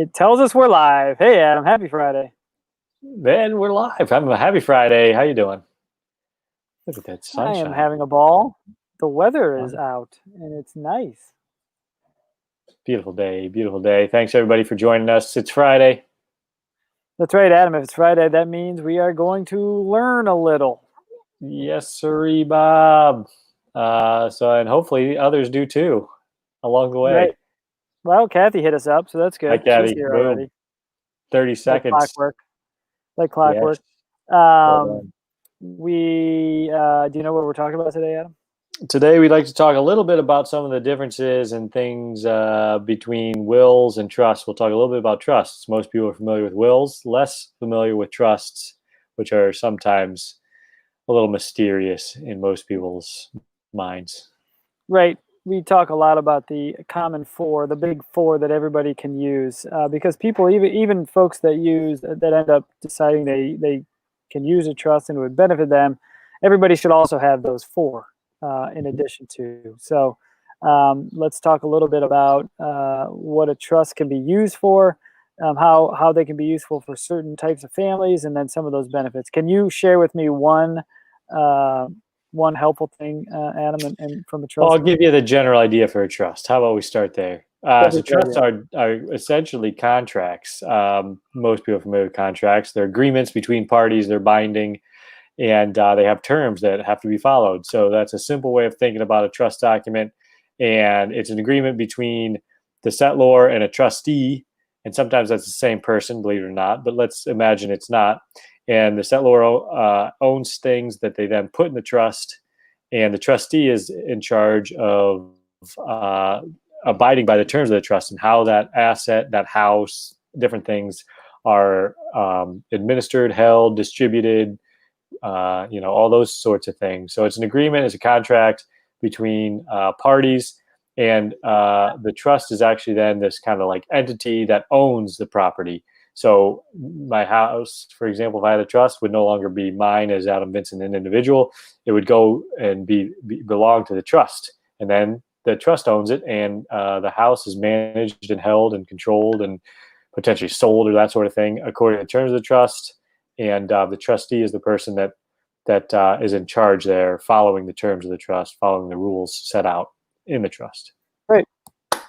It tells us we're live. Hey, Adam. Happy Friday. Man, we're live. I'm a happy Friday. How you doing? Look at that I am sunshine. having a ball. The weather is Wow. out and it's nice. Beautiful day. Beautiful day. Thanks everybody for joining us. It's Friday. That's right, Adam. If it's Friday, that means we are going to learn a little. Yes, sirree, Bob. And hopefully others do too along the Right. way. Well, Kathy hit us up, so that's Hi, good. She's Kathy. here Boom. already. 30 Like seconds. clockwork. Like Yes. clockwork. Well Um, done. do you know what we're talking about today, Adam? Today we'd like to talk a little bit about some of the differences and things between wills and trusts. We'll talk a little bit about trusts. Most people are familiar with wills, less familiar with trusts, which are sometimes a little mysterious in most people's minds. Right. We talk a lot about the common four, the big four that everybody can use, because people, even folks that end up deciding they can use a trust and it would benefit them, everybody should also have those four in addition to. So let's talk a little bit about what a trust can be used for, how they can be useful for certain types of families, and then some of those benefits. Can you share with me uh, one helpful thing, Adam, and from a Well, I'll trust? give you the general idea for a trust. How about we start there? That'd be So great. trusts Yeah. are essentially contracts. Most people are familiar with contracts. They're agreements between parties. They're binding, and they have terms that have to be followed. So that's a simple way of thinking about a trust document. And it's an agreement between the settlor and a trustee. And sometimes that's the same person, believe it or not. But let's imagine it's not. And the settlor owns things that they then put in the trust. And the trustee is in charge of uh, abiding by the terms of the trust and how that asset, that house, different things are administered, held, distributed, all those sorts of things. So it's an agreement, it's a contract between parties, and the trust is actually then this kind of like entity that owns the property. So my house, for example, if I had a trust, would no longer be mine as Adam Vincent, an individual. It would go and belong to the trust, and then the trust owns it, and the house is managed and held and controlled and potentially sold or that sort of thing according to the terms of the trust. And the trustee is the person that is in charge there, following the terms of the trust, following the rules set out in the trust. Right.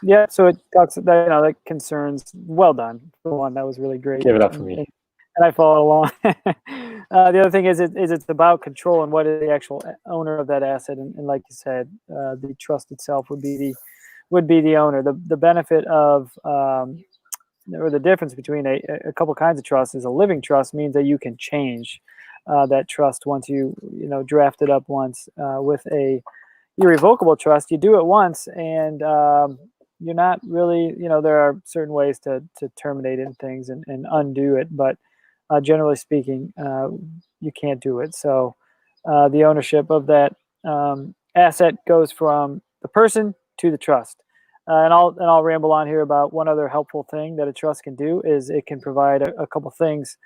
Yeah. So it talks that that concerns. Well done for one. That was really great. Give it up for And me. I followed along. The other thing is it's about control and what is the actual owner of that asset. And like you said, the trust itself would be the owner. The benefit of or the difference between a couple kinds of trust is a living trust means that you can change that trust once you draft it up once. With a irrevocable trust, you do it once and you're not really, there are certain ways to terminate it and things and undo it, but generally speaking, you can't do it. So the ownership of that asset goes from the person to the trust. And I'll ramble on here about one other helpful thing that a trust can do is it can provide a couple things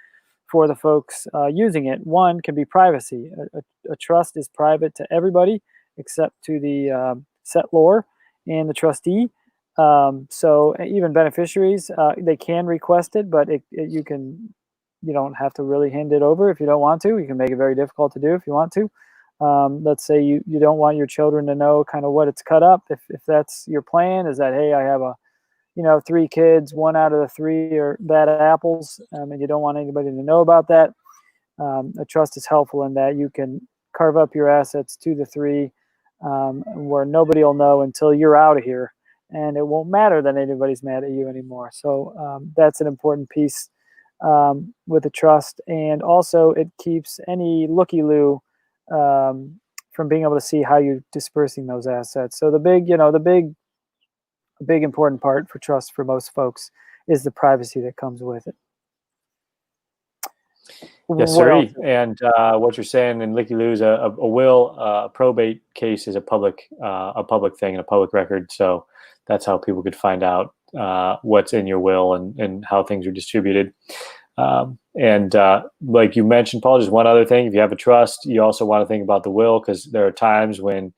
for the folks using it. One can be privacy. A trust is private to everybody except to the settlor and the trustee. So even beneficiaries, they can request it, but you don't have to really hand it over if you don't want to. You can make it very difficult to do if you want to. Let's say you don't want your children to know kind of what it's cut up. If that's your plan, is that, hey, I have 3 kids, 1 out of the 3 are bad apples, and you don't want anybody to know about that. A trust is helpful in that you can carve up your assets to the 3 where nobody will know until you're out of here, and it won't matter that anybody's mad at you anymore. So that's an important piece with a trust, and also it keeps any looky-loo from being able to see how you're dispersing those assets. So the big important part for trust for most folks is the privacy that comes with it. Yes, sir. And what you're saying in Licky Lou's a will, a probate case is a public thing and a public record. So that's how people could find out what's in your will and how things are distributed. Like you mentioned, Paul, just one other thing. If you have a trust, you also want to think about the will, because there are times when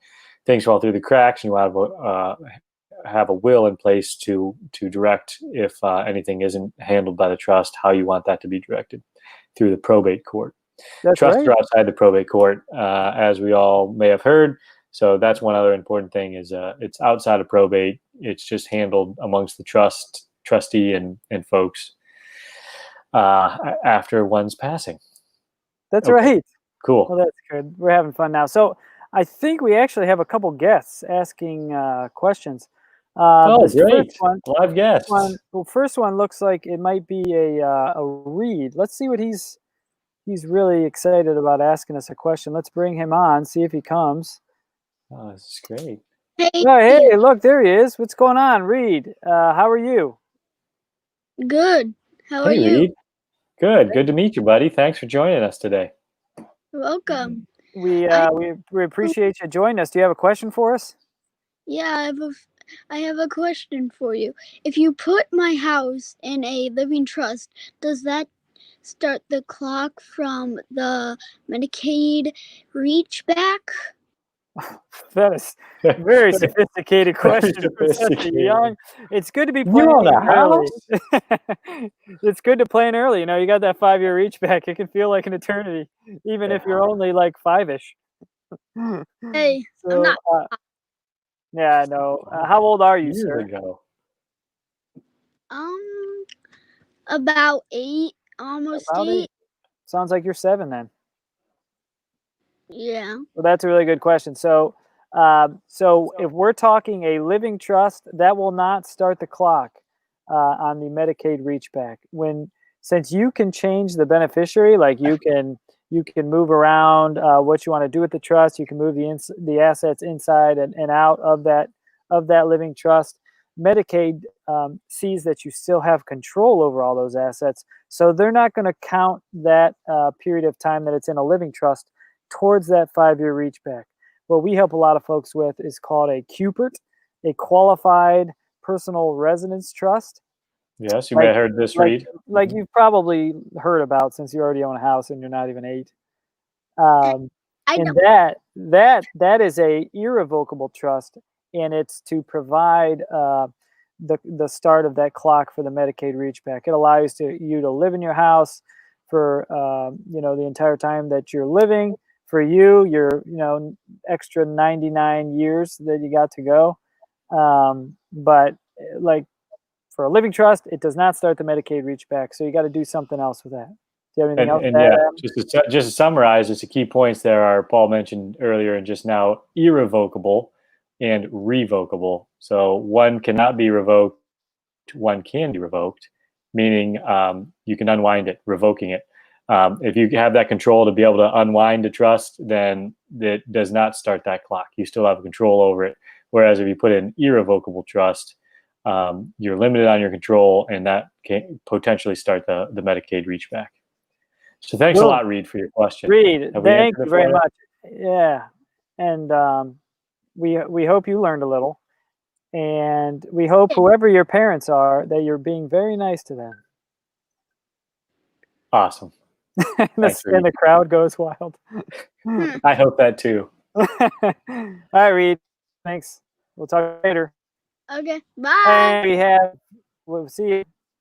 things fall through the cracks and you want to have a will in place to direct if anything isn't handled by the trust, how you want that to be directed through the probate court. That's Trusts right. are outside the probate court, as we all may have heard. So that's one other important thing is it's outside of probate. It's just handled amongst the trustee and folks after one's passing. That's Okay. right. Cool. Well, that's good. We're having fun now. So I think we actually have a couple guests asking questions. Oh, This great. first one, Live guests. first one looks like it might be a Reed. Let's see what he's really excited about asking us a question. Let's bring him on, see if he comes. Oh, this is great. Hey, Oh, hey, look, there he is. What's going on, Reed? How are you? good. How are Hey, you? Reed. Good. Good to meet you, buddy. Thanks for joining us today. Welcome. We I- we appreciate you joining us. Do you have a question for us? Yeah, I have a question for you. If you put my house in a living trust, does that start the clock from the Medicaid reach back? That is very sophisticated question for such a sophisticated. young. It's good to be You planning own a early. It's good to plan early. You know, you got that 5-year reach back. It can feel like an eternity, even if you're only like 5-ish. Hey, So, I'm not. yeah, I know. How old are you, Years sir? ago. About 8, almost About 8. 8. Sounds like you're 7 then. Yeah. Well, that's a really good question. So, so if we're talking a living trust, that will not start the clock on the Medicaid reach back. Since you can change the beneficiary, like you can move around what you want to do with the trust. You can move the assets inside and out of that living trust. Medicaid sees that you still have control over all those assets, so they're not going to count that period of time that it's in a living trust towards that 5-year reach back. What we help a lot of folks with is called a QPERT, a qualified personal residence trust. Yes, you may have heard this, Reed. Like you've probably heard about since you already own a house and you're not even 8. And that is a irrevocable trust, and it's to provide the start of that clock for the Medicaid reach back. It allows you to live in your house for the entire time that you're living. For you, your extra 99 years that you got to go. But like for a living trust, it does not start the Medicaid reach back. So you got to do something else with that. Do you have anything else to add, Adam? Just to summarize, just the key points there are Paul mentioned earlier and just now: irrevocable and revocable. So one cannot be revoked, one can be revoked, meaning you can unwind it, revoking it. If you have that control to be able to unwind a trust, then it does not start that clock. You still have control over it. Whereas if you put in an irrevocable trust, you're limited on your control, and that can potentially start the Medicaid reach back. So thanks a lot, Reed, for your question. Reed, thank you very much. Yeah, and we hope you learned a little, and we hope whoever your parents are that you're being very nice to them. Awesome. And the crowd goes wild. I hope that too. All right, Reed. Thanks. We'll talk later. Okay. Bye. And we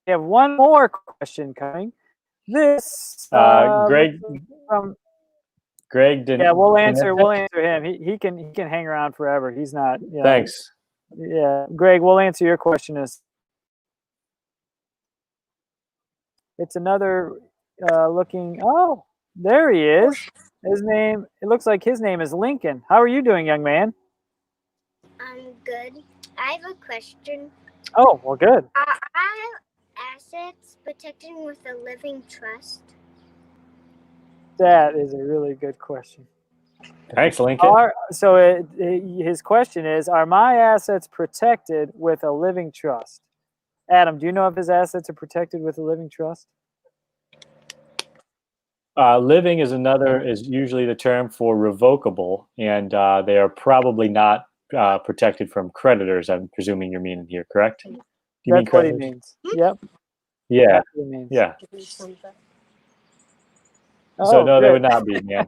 have one more question coming. This Greg didn't. Yeah, we'll answer him. He can hang around forever. He's not. Thanks. Yeah, Greg, we'll answer your question. It's another looking. Oh, there he is. It looks like his name is Lincoln. How are you doing, young man? I'm good. I have a question. Oh, well, good. Are assets protected with a living trust? That is a really good question. Thanks, Lincoln. His question is, are my assets protected with a living trust? Adam, do you know if his assets are protected with a living trust? Living is usually the term for revocable, and they are probably not protected from creditors. I'm presuming you're meaning here, correct? Do you That's what he means. Yep. Yeah. That's what he means. Yeah. Oh, so no, good. they would not be, man.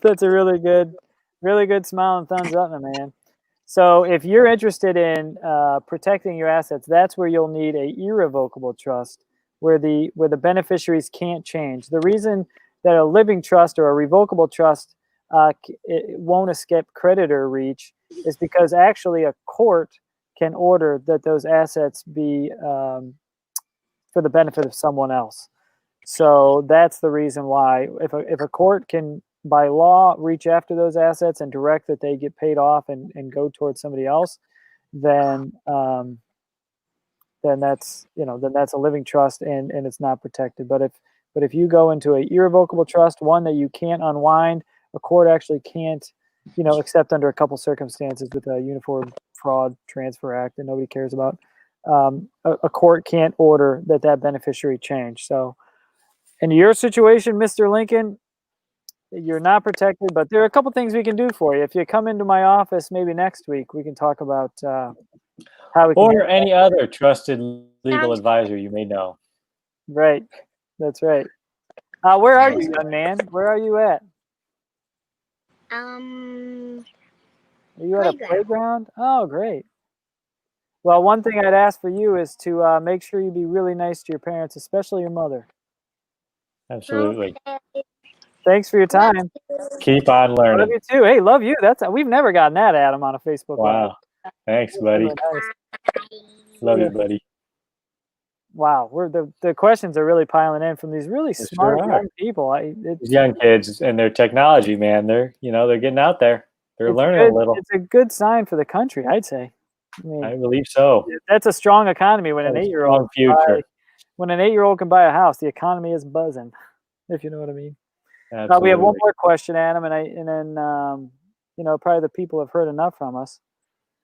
That's a really good smile and thumbs up, my man. So if you're interested in protecting your assets, that's where you'll need a irrevocable trust, where the beneficiaries can't change. The reason that a living trust or a revocable trust it won't escape creditor reach is because actually a court can order that those assets be for the benefit of someone else. So that's the reason why if a court can by law reach after those assets and direct that they get paid off and go towards somebody else, then that's then that's a living trust and it's not protected. But if you go into a irrevocable trust, one that you can't unwind, a court actually can't, except under a couple circumstances with a Uniform Fraud Transfer Act that nobody cares about, a court can't order that beneficiary change. So in your situation, Mr. Lincoln, you're not protected, but there are a couple things we can do for you. If you come into my office maybe next week, we can talk about how we can. Or any other trusted legal advisor you may know. Right. That's right. Where are you, young man? Where are you at? Are you at a playground? Oh, great. Well, one thing I'd ask for you is to make sure you be really nice to your parents, especially your mother. Absolutely. Thanks for your time. Keep on learning. Love you too. Hey, love you. We've never gotten that, Adam, on a Facebook. Wow. Live. Thanks, buddy. Really nice. Love you, buddy. Wow, the questions are really piling in from these really smart sure young people. These young kids and their technology, man, they're getting out there. They're learning a little. It's a good sign for the country, I'd say. I believe so. That's a strong economy when an 8-year-old future. When an 8-year-old can buy a house, the economy is buzzing, if you know what I mean. Absolutely. We have one more question, Adam, and then probably the people have heard enough from us.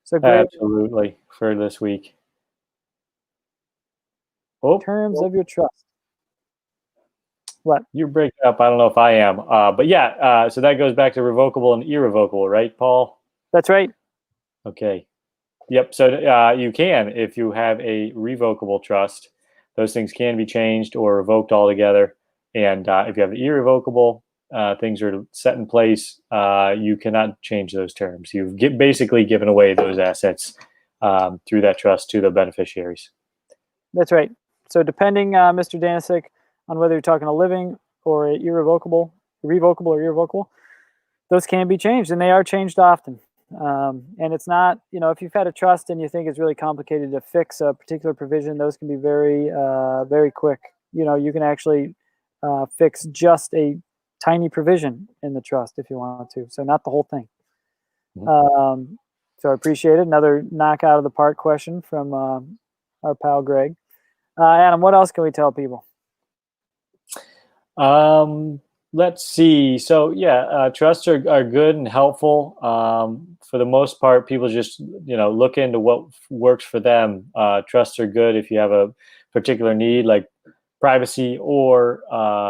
So great. Absolutely, for this week. Terms of your trust. What? You're breaking up. I don't know if I am. But yeah, so that goes back to revocable and irrevocable, right, Paul? That's right. Okay. Yep. So you can, if you have a revocable trust, those things can be changed or revoked altogether. And if you have the irrevocable, things are set in place. You cannot change those terms. You've basically given away those assets through that trust to the beneficiaries. That's right. So depending, Mr. Danisic, on whether you're talking a living or a revocable or irrevocable, those can be changed, and they are changed often. And it's not, if you've had a trust and you think it's really complicated to fix a particular provision, those can be very, very quick. You can actually fix just a tiny provision in the trust if you want to. So not the whole thing. Mm-hmm. So I appreciate it. Another knock out of the park question from our pal Greg. Adam, what else can we tell people? Let's see. So yeah, trusts are good and helpful. For the most part, people just look into what works for them. Trusts are good if you have a particular need like privacy, or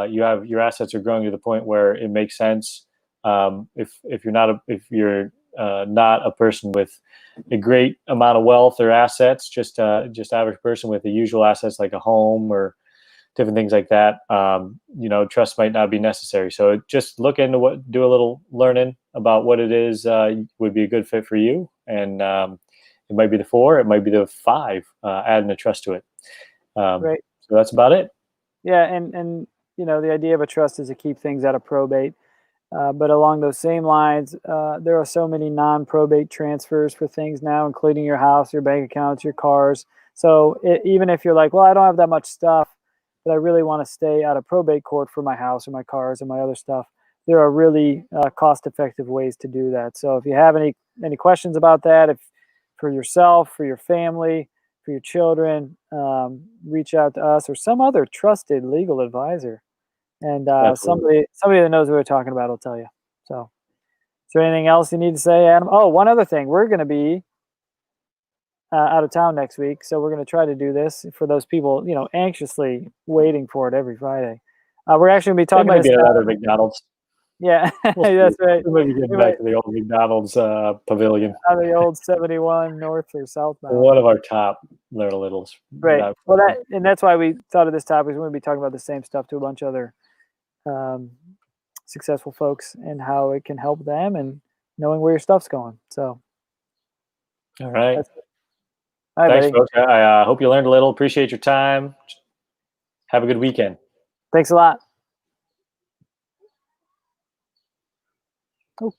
your assets are growing to the point where it makes sense. If you're not a person with a great amount of wealth or assets, just average person with the usual assets like a home or different things like that, trust might not be necessary. So just look into do a little learning about what it is would be a good fit for you. And it might be the 4, it might be the 5, adding a trust to it. Right. So that's about it. Yeah. And the idea of a trust is to keep things out of probate. But along those same lines, there are so many non-probate transfers for things now, including your house, your bank accounts, your cars. So even if you're like, well, I don't have that much stuff, but I really want to stay out of probate court for my house or my cars and my other stuff, there are really cost-effective ways to do that. So if you have any questions about that, if for yourself, for your family, for your children, reach out to us or some other trusted legal advisor. And somebody that knows what we're talking about will tell you. So is there anything else you need to say, Adam? Oh, one other thing. We're going to be out of town next week, so we're going to try to do this for those people, anxiously waiting for it every Friday. We're actually going to be talking about another McDonald's. Yeah, that's right. We might be getting back to the old McDonald's pavilion. The old 71 north or southbound. One of our top littles. Right. Well, that's why we thought of this topic. We're going to be talking about the same stuff to a bunch of other successful folks and how it can help them and knowing where your stuff's going. So All right. That's All right, Thanks, buddy. folks. I hope you learned a little. Appreciate your time. Have a good weekend. Thanks a lot. Okay.